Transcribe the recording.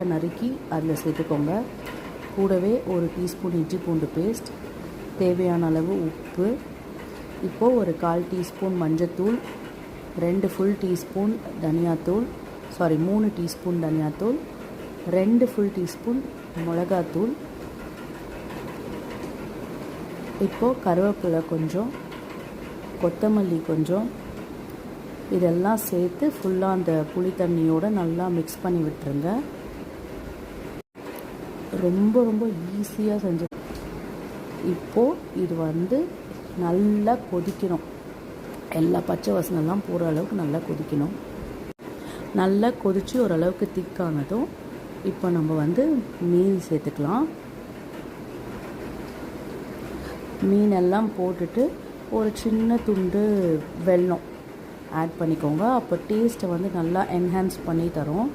நறுக்கி அதில் சேர்த்துக்கோங்க. கூடவே 1 டீஸ்பூன் இஞ்சி பூண்டு பேஸ்ட், தேவையான அளவு உப்பு, இப்போது ஒரு 1/4 டீஸ்பூன் மஞ்சத்தூள், 2 ஃபுல் டீஸ்பூன் தனியாத்தூள், 3 டீஸ்பூன் தனியாத்தூள், 2 ஃபுல் டீஸ்பூன் மிளகாத்தூள், இப்போது கருவேப்பிலை கொஞ்சம், கொத்தமல்லி கொஞ்சம், இதெல்லாம் சேர்த்து ஃபுல்லாக அந்த புளி தண்ணியோடு நல்லா மிக்ஸ் பண்ணி விட்டுருங்க. ரொம்ப ரொம்ப ஈஸியாக செஞ்சு. இப்போது இது நல்லா கொதிக்கணும். எல்லா பச்சை வாசனைலாம் போகிற அளவுக்கு நல்லா கொதிக்கணும். நல்லா கொதித்து ஓரளவுக்கு திக்கானதும் இப்போ நம்ம மீன் சேர்த்துக்கலாம். மீனெல்லாம் போட்டுட்டு ஒரு சின்ன துண்டு வெல்லம் ஆட் பண்ணிக்கோங்க. அப்போ டேஸ்ட்டை நல்லா என்ஹான்ஸ் பண்ணி தரும்.